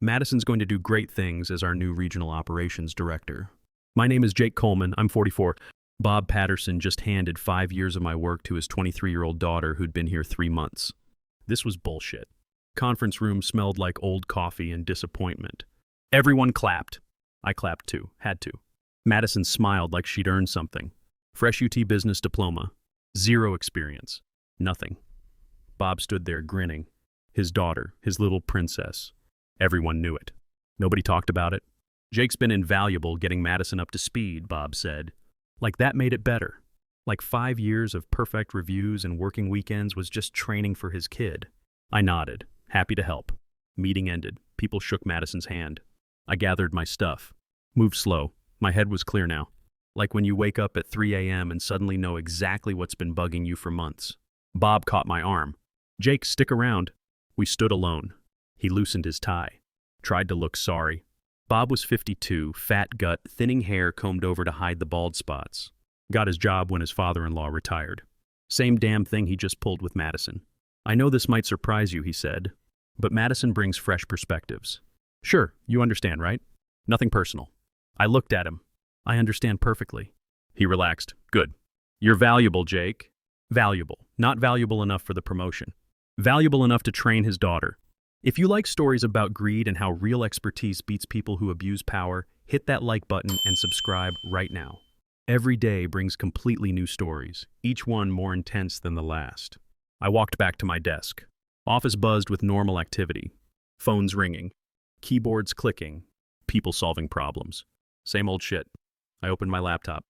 Madison's going to do great things as our new regional operations director. My name is Jake Coleman. I'm 44. Bob Patterson just handed 5 years of my work to his 23-year-old daughter who'd been here 3 months. This was bullshit. Conference room smelled like old coffee and disappointment. Everyone clapped. I clapped too. Had to. Madison smiled like she'd earned something. Fresh UT business diploma. 0 experience. Nothing. Bob stood there grinning. His daughter, his little princess. Everyone knew it. Nobody talked about it. Jake's been invaluable getting Madison up to speed, Bob said. Like that made it better. Like 5 years of perfect reviews and working weekends was just training for his kid. I nodded, happy to help. Meeting ended. People shook Madison's hand. I gathered my stuff. Moved slow. My head was clear now. Like when you wake up at 3 a.m. and suddenly know exactly what's been bugging you for months. Bob caught my arm. Jake, stick around. We stood alone. He loosened his tie. Tried to look sorry. Bob was 52, fat gut, thinning hair combed over to hide the bald spots. Got his job when his father-in-law retired. Same damn thing he just pulled with Madison. I know this might surprise you, he said, but Madison brings fresh perspectives. Sure, you understand, right? Nothing personal. I looked at him. I understand perfectly. He relaxed. Good. You're valuable, Jake. Valuable. Not valuable enough for the promotion. Valuable enough to train his daughter. If you like stories about greed and how real expertise beats people who abuse power, hit that like button and subscribe right now. Every day brings completely new stories, each one more intense than the last. I walked back to my desk. Office buzzed with normal activity. Phones ringing. Keyboards clicking. People solving problems. Same old shit. I opened my laptop.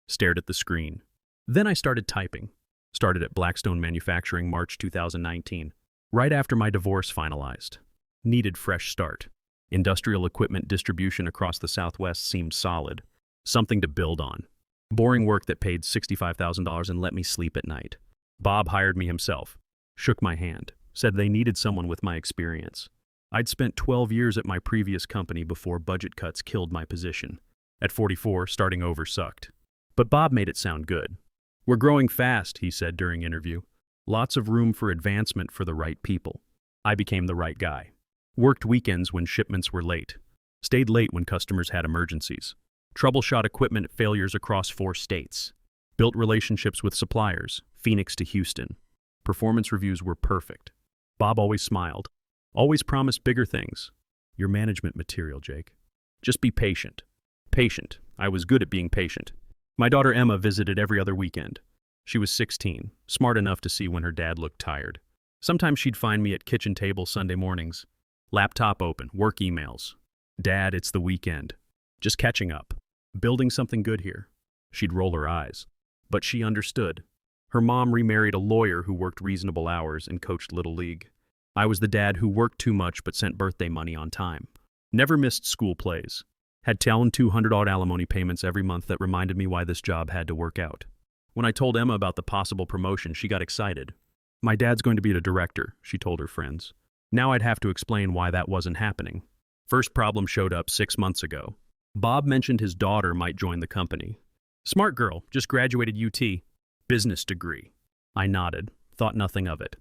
Stared at the screen. Then I started typing. Started at Blackstone Manufacturing, March 2019. Right after my divorce finalized. Needed fresh start. Industrial equipment distribution across the Southwest seemed solid. Something to build on. Boring work that paid $65,000 and let me sleep at night. Bob hired me himself. Shook my hand. Said they needed someone with my experience. I'd spent 12 years at my previous company before budget cuts killed my position. At 44, starting over sucked. But Bob made it sound good. We're growing fast, he said during interview. Lots of room for advancement for the right people. I became the right guy. Worked weekends when shipments were late. Stayed late when customers had emergencies. Troubleshot equipment failures across 4 states. Built relationships with suppliers, Phoenix to Houston. Performance reviews were perfect. Bob always smiled. Always promised bigger things. Your management material, Jake. Just be patient. Patient. I was good at being patient. My daughter Emma visited every other weekend. She was 16, smart enough to see when her dad looked tired. Sometimes she'd find me at kitchen table Sunday mornings. Laptop open, work emails. Dad, it's the weekend. Just catching up. Building something good here. She'd roll her eyes. But she understood. Her mom remarried a lawyer who worked reasonable hours and coached Little League. I was the dad who worked too much but sent birthday money on time. Never missed school plays. Had $200 alimony payments every month that reminded me why this job had to work out. When I told Emma about the possible promotion, she got excited. My dad's going to be the director, she told her friends. Now I'd have to explain why that wasn't happening. First problem showed up 6 months ago. Bob mentioned his daughter might join the company. Smart girl, just graduated UT. Business degree. I nodded, thought nothing of it.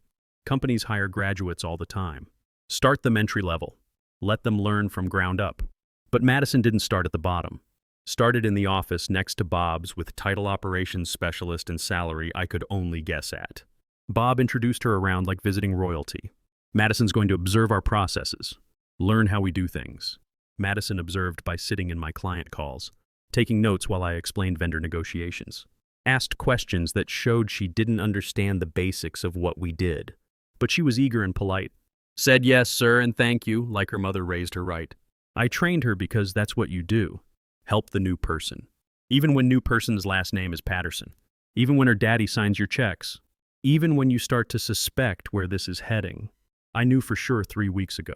Companies hire graduates all the time. Start them entry level. Let them learn from ground up. But Madison didn't start at the bottom. Started in the office next to Bob's with title operations specialist and salary I could only guess at. Bob introduced her around like visiting royalty. Madison's going to observe our processes. Learn how we do things. Madison observed by sitting in my client calls, taking notes while I explained vendor negotiations. Asked questions that showed she didn't understand the basics of what we did. But she was eager and polite. Said yes, sir, and thank you, like her mother raised her right. I trained her because that's what you do. Help the new person. Even when new person's last name is Patterson. Even when her daddy signs your checks. Even when you start to suspect where this is heading. I knew for sure 3 weeks ago.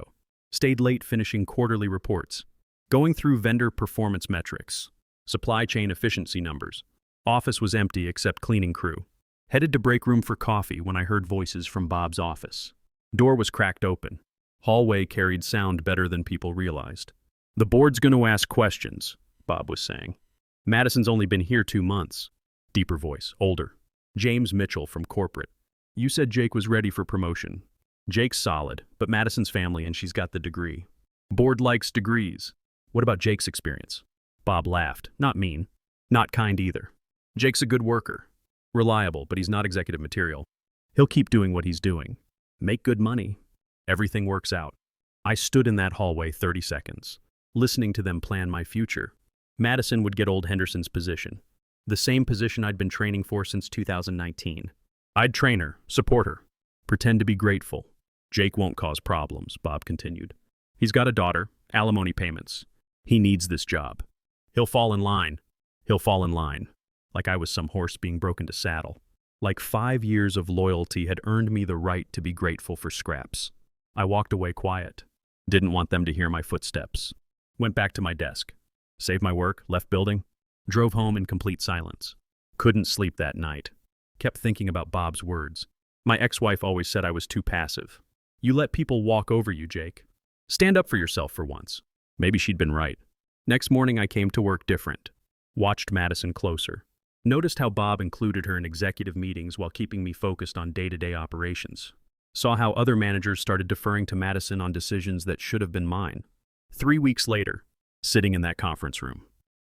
Stayed late finishing quarterly reports. Going through vendor performance metrics. Supply chain efficiency numbers. Office was empty except cleaning crew. Headed to break room for coffee when I heard voices from Bob's office. Door was cracked open. Hallway carried sound better than people realized. The board's going to ask questions, Bob was saying. Madison's only been here 2 months. Deeper voice, older. James Mitchell from corporate. You said Jake was ready for promotion. Jake's solid, but Madison's family and she's got the degree. Board likes degrees. What about Jake's experience? Bob laughed. Not mean. Not kind either. Jake's a good worker. Reliable, but he's not executive material. He'll keep doing what he's doing. Make good money. Everything works out. I stood in that hallway 30 seconds, listening to them plan my future. Madison would get old Henderson's position, the same position I'd been training for since 2019. I'd train her, support her, pretend to be grateful. Jake won't cause problems, Bob continued. He's got a daughter, alimony payments. He needs this job. He'll fall in line. He'll fall in line. Like I was some horse being broken to saddle. Like 5 years of loyalty had earned me the right to be grateful for scraps. I walked away quiet. Didn't want them to hear my footsteps. Went back to my desk. Saved my work, left building. Drove home in complete silence. Couldn't sleep that night. Kept thinking about Bob's words. My ex-wife always said I was too passive. You let people walk over you, Jake. Stand up for yourself for once. Maybe she'd been right. Next morning I came to work different. Watched Madison closer. Noticed how Bob included her in executive meetings while keeping me focused on day-to-day operations. Saw how other managers started deferring to Madison on decisions that should have been mine. 3 weeks later, sitting in that conference room,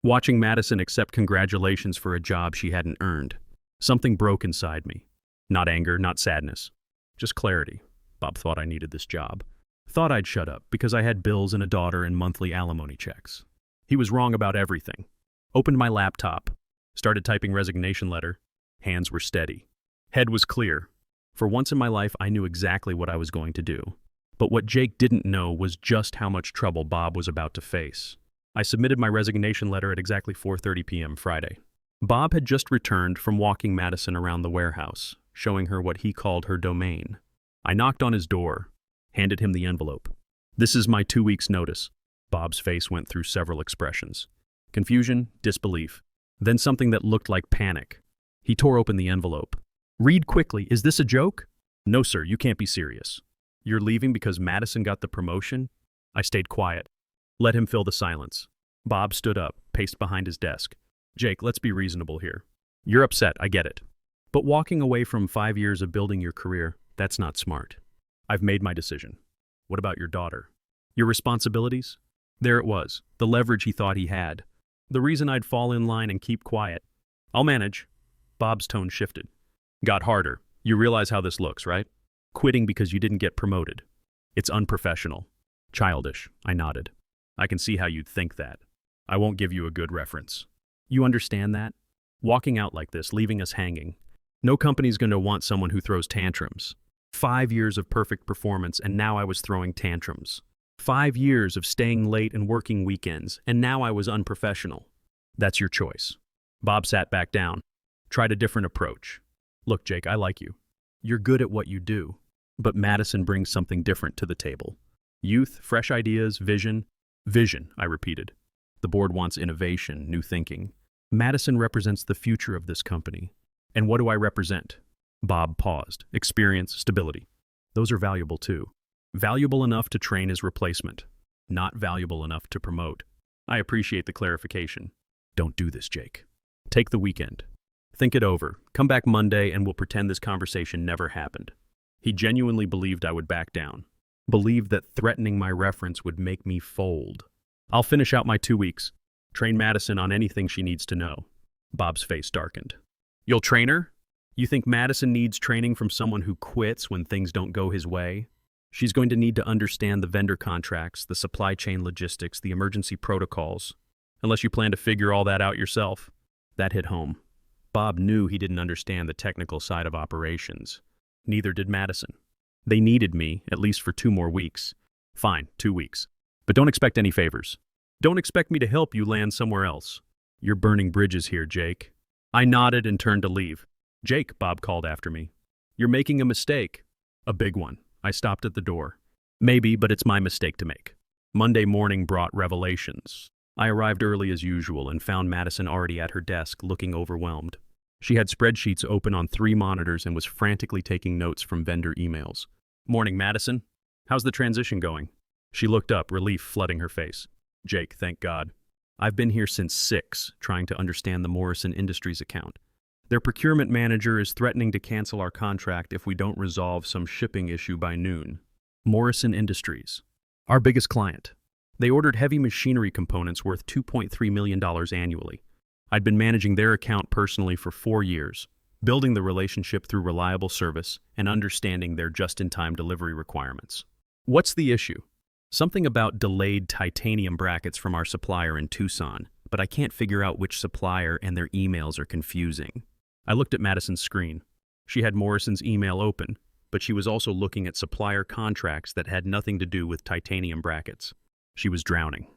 watching Madison accept congratulations for a job she hadn't earned, something broke inside me. Not anger, not sadness, just clarity. Bob thought I needed this job. Thought I'd shut up because I had bills and a daughter and monthly alimony checks. He was wrong about everything. Opened my laptop, started typing resignation letter. Hands were steady. Head was clear. For once in my life, I knew exactly what I was going to do. But what Jake didn't know was just how much trouble Bob was about to face. I submitted my resignation letter at exactly 4:30 p.m. Friday. Bob had just returned from walking Madison around the warehouse, showing her what he called her domain. I knocked on his door, handed him the envelope. This is my 2 weeks' notice. Bob's face went through several expressions. Confusion, disbelief, then something that looked like panic. He tore open the envelope. Read quickly. Is this a joke? No, sir, you can't be serious. You're leaving because Madison got the promotion? I stayed quiet. Let him fill the silence. Bob stood up, paced behind his desk. Jake, let's be reasonable here. You're upset, I get it. But walking away from 5 years of building your career, that's not smart. I've made my decision. What about your daughter? Your responsibilities? There it was, the leverage he thought he had. The reason I'd fall in line and keep quiet. I'll manage. Bob's tone shifted. Got harder. You realize how this looks, right? Quitting because you didn't get promoted. It's unprofessional. Childish. I nodded. I can see how you'd think that. I won't give you a good reference. You understand that? Walking out like this, leaving us hanging. No company's going to want someone who throws tantrums. 5 years of perfect performance, and now I was throwing tantrums. 5 years of staying late and working weekends, and now I was unprofessional. That's your choice. Bob sat back down. Tried a different approach. Look, Jake, I like you. You're good at what you do. But Madison brings something different to the table. Youth, fresh ideas, vision. Vision, I repeated. The board wants innovation, new thinking. Madison represents the future of this company. And what do I represent? Bob paused. Experience, stability. Those are valuable too. Valuable enough to train as replacement. Not valuable enough to promote. I appreciate the clarification. Don't do this, Jake. Take the weekend. Think it over. Come back Monday and we'll pretend this conversation never happened. He genuinely believed I would back down. Believed that threatening my reference would make me fold. I'll finish out my 2 weeks. Train Madison on anything she needs to know. Bob's face darkened. You'll train her? You think Madison needs training from someone who quits when things don't go his way? She's going to need to understand the vendor contracts, the supply chain logistics, the emergency protocols. Unless you plan to figure all that out yourself. That hit home. Bob knew he didn't understand the technical side of operations. Neither did Madison. They needed me, at least for 2 more weeks. Fine, 2 weeks. But don't expect any favors. Don't expect me to help you land somewhere else. You're burning bridges here, Jake. I nodded and turned to leave. Jake, Bob called after me. You're making a mistake. A big one. I stopped at the door. Maybe, but it's my mistake to make. Monday morning brought revelations. I arrived early as usual and found Madison already at her desk, looking overwhelmed. She had spreadsheets open on 3 monitors and was frantically taking notes from vendor emails. Morning, Madison. How's the transition going? She looked up, relief flooding her face. Jake, thank God. I've been here since 6, trying to understand the Morrison Industries account. Their procurement manager is threatening to cancel our contract if we don't resolve some shipping issue by noon. Morrison Industries. Our biggest client. They ordered heavy machinery components worth $2.3 million annually. I'd been managing their account personally for 4 years, building the relationship through reliable service and understanding their just-in-time delivery requirements. What's the issue? Something about delayed titanium brackets from our supplier in Tucson, but I can't figure out which supplier and their emails are confusing. I looked at Madison's screen. She had Morrison's email open, but she was also looking at supplier contracts that had nothing to do with titanium brackets. She was drowning.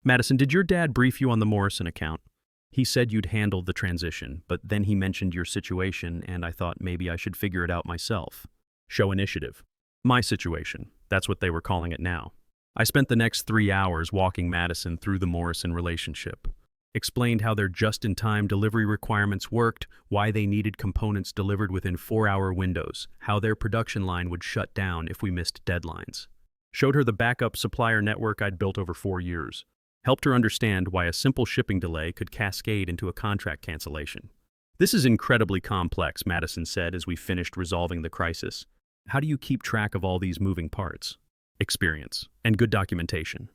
Madison, did your dad brief you on the Morrison account? He said you'd handle the transition, but then he mentioned your situation, and I thought maybe I should figure it out myself. Show initiative. My situation. That's what they were calling it now. I spent the next 3 hours walking Madison through the Morrison relationship. Explained how their just-in-time delivery requirements worked, why they needed components delivered within 4-hour windows, how their production line would shut down if we missed deadlines. Showed her the backup supplier network I'd built over 4 years. Helped her understand why a simple shipping delay could cascade into a contract cancellation. This is incredibly complex, Madison said as we finished resolving the crisis. How do you keep track of all these moving parts? Experience and good documentation.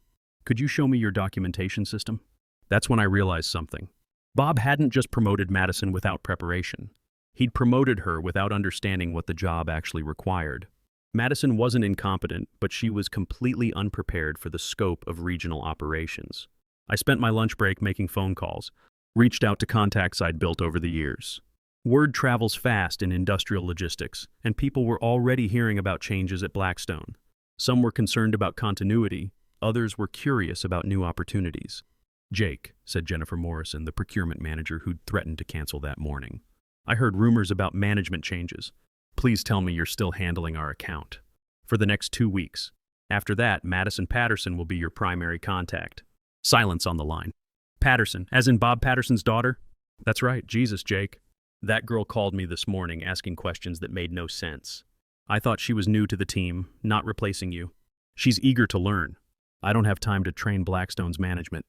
Could you show me your documentation system? That's when I realized something. Bob hadn't just promoted Madison without preparation. He'd promoted her without understanding what the job actually required. Madison wasn't incompetent, but she was completely unprepared for the scope of regional operations. I spent my lunch break making phone calls, reached out to contacts I'd built over the years. Word travels fast in industrial logistics, and people were already hearing about changes at Blackstone. Some were concerned about continuity, others were curious about new opportunities. Jake, said Jennifer Morrison, the procurement manager who'd threatened to cancel that morning. I heard rumors about management changes. Please tell me you're still handling our account. For the next 2 weeks. After that, Madison Patterson will be your primary contact. Silence on the line. Patterson, as in Bob Patterson's daughter? That's right, Jesus, Jake. That girl called me this morning asking questions that made no sense. I thought she was new to the team, not replacing you. She's eager to learn. I don't have time to train Blackstone's management.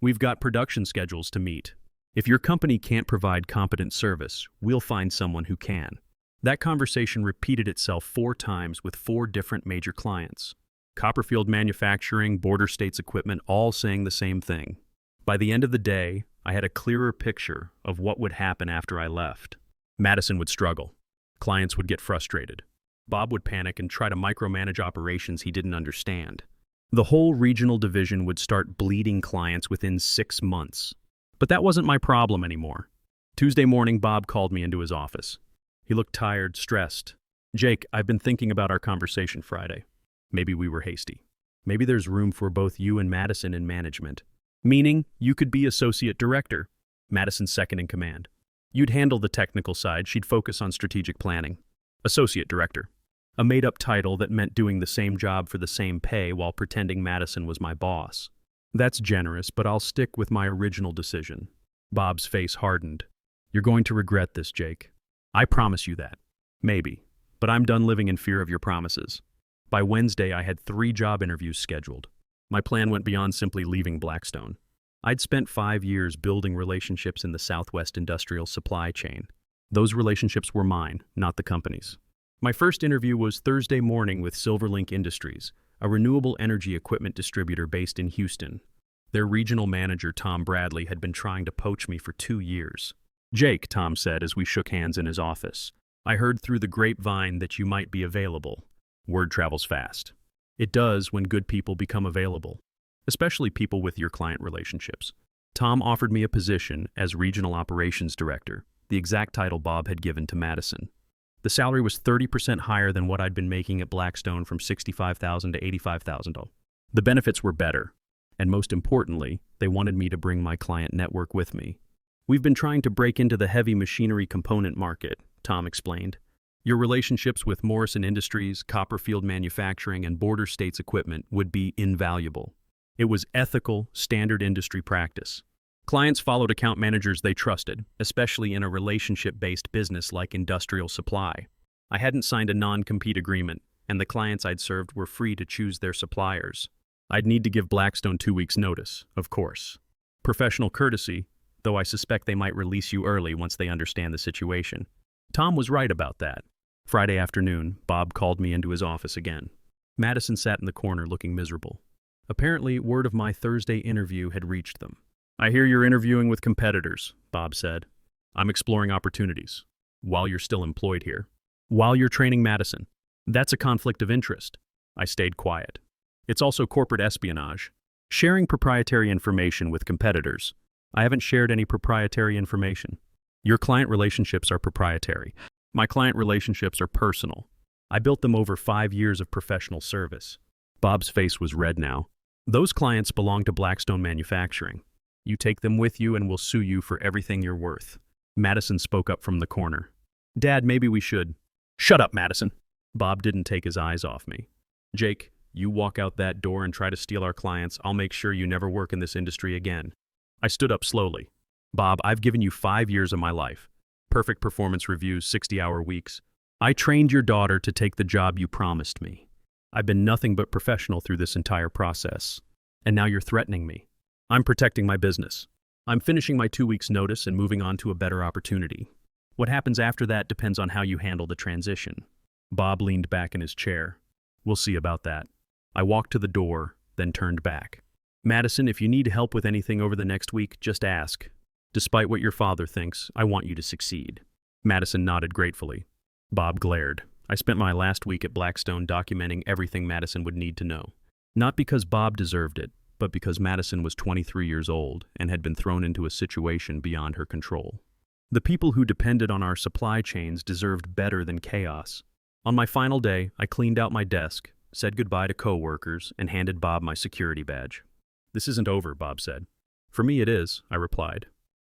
We've got production schedules to meet. If your company can't provide competent service, we'll find someone who can. That conversation repeated itself 4 times with 4 different major clients. Copperfield Manufacturing, Border States Equipment, all saying the same thing. By the end of the day, I had a clearer picture of what would happen after I left. Madison would struggle. Clients would get frustrated. Bob would panic and try to micromanage operations he didn't understand. The whole regional division would start bleeding clients within 6 months. But that wasn't my problem anymore. Tuesday morning, Bob called me into his office. He looked tired, stressed. Jake, I've been thinking about our conversation Friday. Maybe we were hasty. Maybe there's room for both you and Madison in management. Meaning, you could be associate director. Madison's second in command. You'd handle the technical side, she'd focus on strategic planning. Associate director. A made-up title that meant doing the same job for the same pay while pretending Madison was my boss. That's generous, but I'll stick with my original decision. Bob's face hardened. You're going to regret this, Jake. I promise you that. Maybe. But I'm done living in fear of your promises. By Wednesday, I had 3 job interviews scheduled. My plan went beyond simply leaving Blackstone. I'd spent 5 years building relationships in the Southwest industrial supply chain. Those relationships were mine, not the company's. My first interview was Thursday morning with Silverlink Industries, a renewable energy equipment distributor based in Houston. Their regional manager, Tom Bradley, had been trying to poach me for 2 years. Jake, Tom said as we shook hands in his office. I heard through the grapevine that you might be available. Word travels fast. It does when good people become available, especially people with your client relationships. Tom offered me a position as Regional Operations Director, the exact title Bob had given to Madison. The salary was 30% higher than what I'd been making at Blackstone, from $65,000 to $85,000. The benefits were better, and most importantly, they wanted me to bring my client network with me. We've been trying to break into the heavy machinery component market, Tom explained. Your relationships with Morrison Industries, Copperfield Manufacturing, and Border States Equipment would be invaluable. It was ethical, standard industry practice. Clients followed account managers they trusted, especially in a relationship-based business like industrial supply. I hadn't signed a non-compete agreement, and the clients I'd served were free to choose their suppliers. I'd need to give Blackstone 2 weeks' notice, of course. Professional courtesy, though I suspect they might release you early once they understand the situation. Tom was right about that. Friday afternoon, Bob called me into his office again. Madison sat in the corner looking miserable. Apparently, word of my Thursday interview had reached them. I hear you're interviewing with competitors, Bob said. I'm exploring opportunities. While you're still employed here. While you're training Madison. That's a conflict of interest. I stayed quiet. It's also corporate espionage. Sharing proprietary information with competitors. I haven't shared any proprietary information. Your client relationships are proprietary. My client relationships are personal. I built them over 5 years of professional service. Bob's face was red now. Those clients belong to Blackstone Manufacturing. You take them with you and we'll sue you for everything you're worth. Madison spoke up from the corner. Dad, maybe we should. Shut up, Madison. Bob didn't take his eyes off me. Jake, you walk out that door and try to steal our clients, I'll make sure you never work in this industry again. I stood up slowly. Bob, I've given you 5 years of my life. Perfect performance reviews, 60-hour weeks. I trained your daughter to take the job you promised me. I've been nothing but professional through this entire process. And now you're threatening me. I'm protecting my business. I'm finishing my 2 weeks' notice and moving on to a better opportunity. What happens after that depends on how you handle the transition. Bob leaned back in his chair. We'll see about that. I walked to the door, then turned back. Madison, if you need help with anything over the next week, just ask. Despite what your father thinks, I want you to succeed. Madison nodded gratefully. Bob glared. I spent my last week at Blackstone documenting everything Madison would need to know. Not because Bob deserved it, but because Madison was 23 years old and had been thrown into a situation beyond her control. The people who depended on our supply chains deserved better than chaos. On my final day, I cleaned out my desk, said goodbye to coworkers, and handed Bob my security badge. This isn't over, Bob said. For me it is, I replied.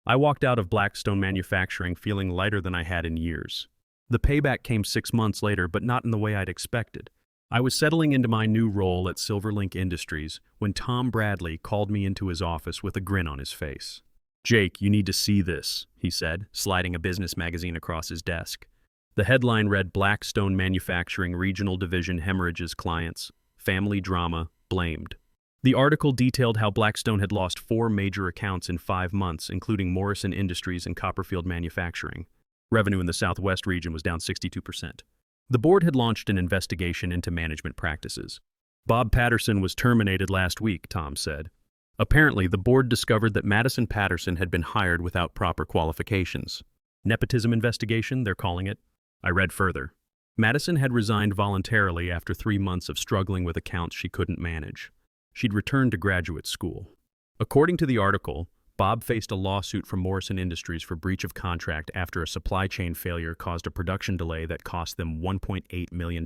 I walked out of Blackstone Manufacturing feeling lighter than I had in years. The payback came 6 months later, but not in the way I'd expected. I was settling into my new role at Silverlink Industries when Tom Bradley called me into his office with a grin on his face. Jake, you need to see this, he said, sliding a business magazine across his desk. The headline read Blackstone Manufacturing Regional Division Hemorrhages Clients, Family Drama, Blamed. The article detailed how Blackstone had lost 4 major accounts in 5 months, including Morrison Industries and Copperfield Manufacturing. Revenue in the Southwest region was down 62%. The board had launched an investigation into management practices. Bob Patterson was terminated last week, Tom said. Apparently, the board discovered that Madison Patterson had been hired without proper qualifications. Nepotism investigation, they're calling it. I read further. Madison had resigned voluntarily after 3 months of struggling with accounts she couldn't manage. She'd returned to graduate school. According to the article, Bob faced a lawsuit from Morrison Industries for breach of contract after a supply chain failure caused a production delay that cost them $1.8 million.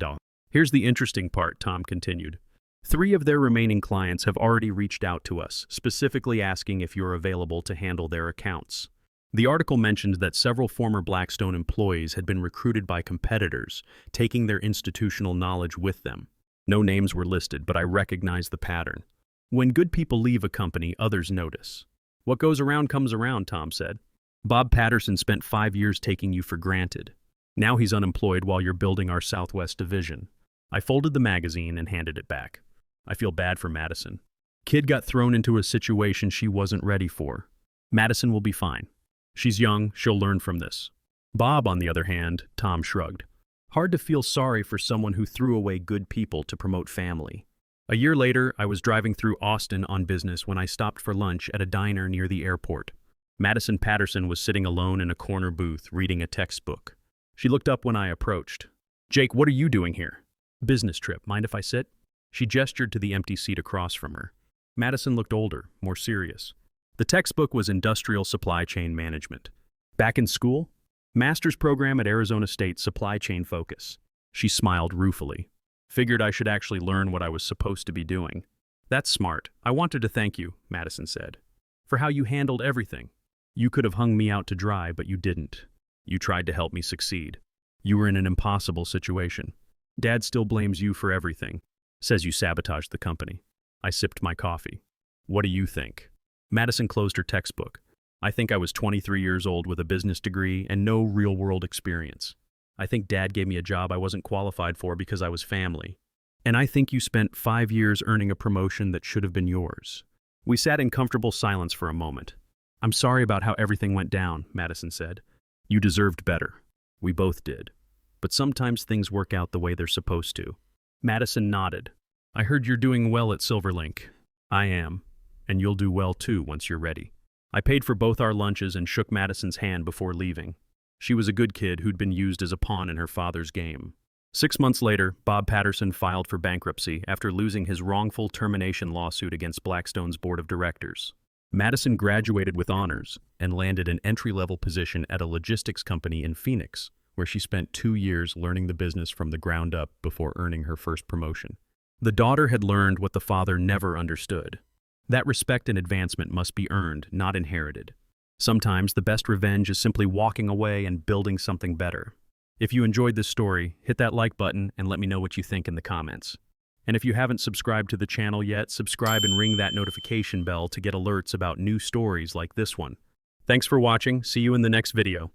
Here's the interesting part, Tom continued. 3 of their remaining clients have already reached out to us, specifically asking if you're available to handle their accounts. The article mentioned that several former Blackstone employees had been recruited by competitors, taking their institutional knowledge with them. No names were listed, but I recognized the pattern. When good people leave a company, others notice. What goes around comes around, Tom said. Bob Patterson spent 5 years taking you for granted. Now he's unemployed while you're building our Southwest division. I folded the magazine and handed it back. I feel bad for Madison. Kid got thrown into a situation she wasn't ready for. Madison will be fine. She's young, she'll learn from this. Bob, on the other hand, Tom shrugged. Hard to feel sorry for someone who threw away good people to promote family. A year later, I was driving through Austin on business when I stopped for lunch at a diner near the airport. Madison Patterson was sitting alone in a corner booth reading a textbook. She looked up when I approached. Jake, what are you doing here? Business trip, mind if I sit? She gestured to the empty seat across from her. Madison looked older, more serious. The textbook was Industrial Supply Chain Management. Back in school? Master's program at Arizona State, Supply Chain Focus. She smiled ruefully. Figured I should actually learn what I was supposed to be doing. That's smart. I wanted to thank you, Madison said, for how you handled everything. You could have hung me out to dry, but you didn't. You tried to help me succeed. You were in an impossible situation. Dad still blames you for everything. Says you sabotaged the company. I sipped my coffee. What do you think? Madison closed her textbook. I think I was 23 years old with a business degree and no real-world experience. I think Dad gave me a job I wasn't qualified for because I was family. And I think you spent 5 years earning a promotion that should have been yours. We sat in comfortable silence for a moment. I'm sorry about how everything went down, Madison said. You deserved better. We both did. But sometimes things work out the way they're supposed to. Madison nodded. I heard you're doing well at Silverlink. I am, and you'll do well too once you're ready. I paid for both our lunches and shook Madison's hand before leaving. She was a good kid who'd been used as a pawn in her father's game. 6 months later, Bob Patterson filed for bankruptcy after losing his wrongful termination lawsuit against Blackstone's board of directors. Madison graduated with honors and landed an entry-level position at a logistics company in Phoenix, where she spent 2 years learning the business from the ground up before earning her first promotion. The daughter had learned what the father never understood. That respect and advancement must be earned, not inherited. Sometimes the best revenge is simply walking away and building something better. If you enjoyed this story, hit that like button and let me know what you think in the comments. And if you haven't subscribed to the channel yet, subscribe and ring that notification bell to get alerts about new stories like this one. Thanks for watching. See you in the next video.